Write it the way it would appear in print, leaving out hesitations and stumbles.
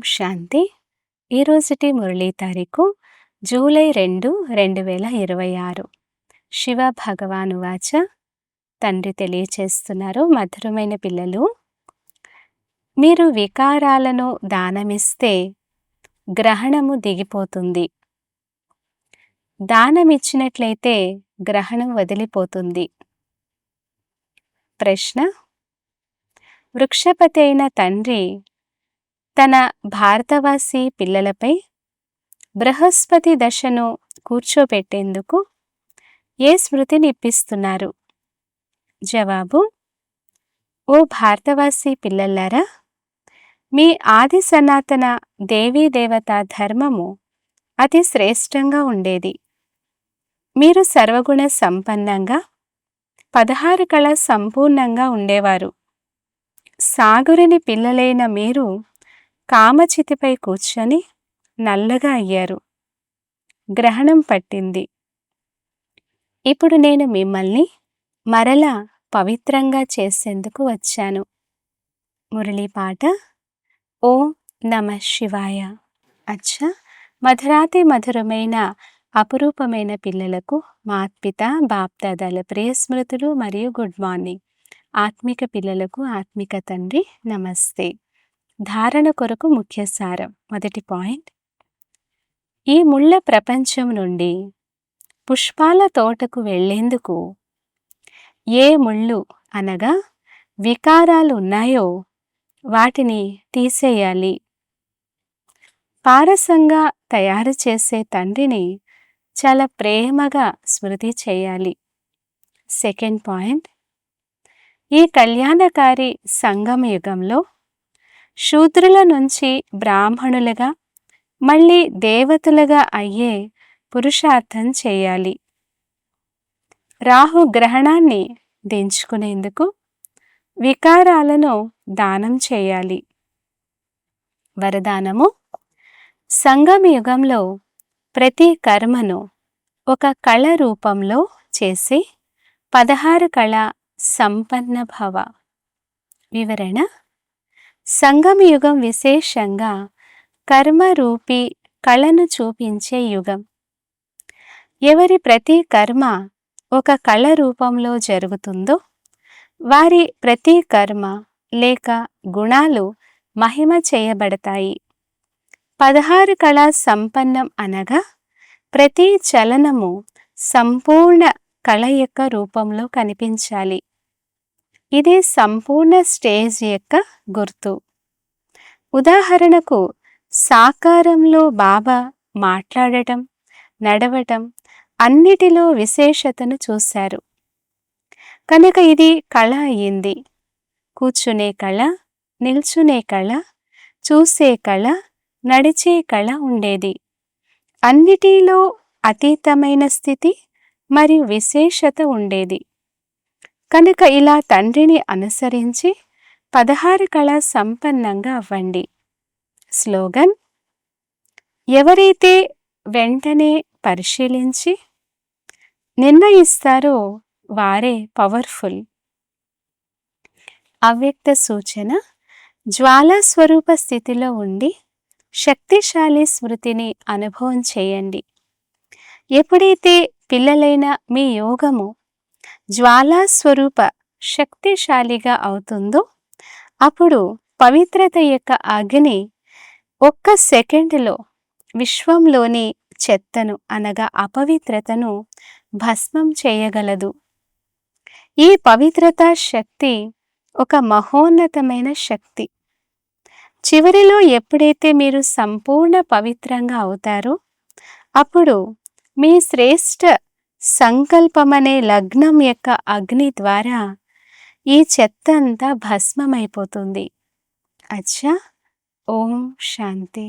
శాంతి. ఈరోజుటి మురళీ తారీఖు జూలై 2, 2026. శివ భగవానువాచ. తండ్రి తెలియచేస్తున్నారు, మధురమైన పిల్లలు, మీరు వికారాలను దానమిస్తే గ్రహణము దిగిపోతుంది. దానమిచ్చినట్లయితే గ్రహణం వదిలిపోతుంది. ప్రశ్న: వృక్షపతి అయిన తండ్రి తన భారతవాసి పిల్లలపై బృహస్పతి దశను కూర్చోపెట్టేందుకు ఏ స్మృతిని ఇప్పిస్తున్నారు? జవాబు: ఓ భారతవాసి పిల్లలారా, మీ ఆది సనాతన దేవీ దేవతా ధర్మము అతి శ్రేష్టంగా ఉండేది. మీరు సర్వగుణ సంపన్నంగా 16 కళ సంపూర్ణంగా ఉండేవారు. సాగురిని పిల్లలైన మీరు కామచితిపై కూర్చొని నల్లగా అయ్యారు. గ్రహణం పట్టింది. ఇప్పుడు నేను మిమ్మల్ని మరలా పవిత్రంగా చేసేందుకు వచ్చాను. మురళీ పాట. ఓం నమః శివాయ. అచ్చా, మధురాతి మధురమైన అపురూపమైన పిల్లలకు మాత్పిత బాప్దాదాల ప్రియ స్మృతులు మరియు గుడ్ మార్నింగ్. ఆత్మిక పిల్లలకు ఆత్మిక తండ్రి నమస్తే. ధారణ కొరకు ముఖ్య సారం. మొదటి పాయింట్: ఈ ముళ్ళ ప్రపంచం నుండి పుష్పాల తోటకు వెళ్లేందుకు ఏ ముళ్ళు అనగా వికారాలు ఉన్నాయో వాటిని తీసేయాలి. పారసంగా తయారు చేసే తండ్రిని చాలా ప్రేమగా స్మృతి చేయాలి. సెకండ్ పాయింట్: ఈ కళ్యాణకారి సంగమ యుగంలో శూద్రుల నుంచి బ్రాహ్మణులుగా మళ్ళీ దేవతలుగా అయ్యే పురుషార్థం చేయాలి. రాహు గ్రహణాన్ని దించుకునేందుకు వికారాలను దానం చేయాలి. వరదానము: సంగమ యుగంలో ప్రతి కర్మను ఒక కళ రూపంలో చేసి 16 కళ సంపన్న భవ. వివరణ: సంగమ యుగం విశేషంగా కర్మరూపీ కళను చూపించే యుగం. ఎవరి ప్రతి కర్మ ఒక కళ రూపంలో జరుగుతుందో వారి ప్రతి కర్మ లేక గుణాలు మహిమ చేయబడతాయి. 16 కళా సంపన్నం అనగా ప్రతి చలనము సంపూర్ణ కళ యొక్క రూపంలో కనిపించాలి. ఇది సంపూర్ణ స్టేజ్ యొక్క గుర్తు. ఉదాహరణకు, సాకారంలో బాబా మాట్లాడటం, నడవటం అన్నిటిలో విశేషతను చూశారు కనుక ఇది కళ అయ్యింది. కూర్చునే కళ, నిల్చునే కళ, చూసే కళ, నడిచే కళ ఉండేది. అన్నిటిలో అతీతమైన స్థితి మరియు విశేషత ఉండేది. కనుక ఇలా తండ్రిని అనుసరించి 16 కళా సంపన్నంగా అవ్వండి. స్లోగన్: ఎవరైతే వెంటనే పరిశీలించి నిర్ణయిస్తారో వారే పవర్ఫుల్. అవ్యక్త సూచన: జ్వాలా స్వరూప స్థితిలో ఉండి శక్తిశాలి స్మృతిని అనుభవం చేయండి. ఎప్పుడైతే పిల్లలైన మీ యోగము జ్వాలా స్వరూప శక్తిశాలిగా అవుతుందో అప్పుడు పవిత్రత యొక్క అగ్ని 1 సెకండ్లో విశ్వంలోని చెత్తను అనగా అపవిత్రతను భస్మం చేయగలదు. ఈ పవిత్రతా శక్తి ఒక మహోన్నతమైన శక్తి. చివరిలో ఎప్పుడైతే మీరు సంపూర్ణ పవిత్రంగా అవుతారో అప్పుడు మీ శ్రేష్ఠ సంకల్పమనే లగ్నం యొక్క అగ్ని ద్వారా ఈ చెత్త అంతా భస్మమైపోతుంది. అచ్చా, ఓం శాంతి.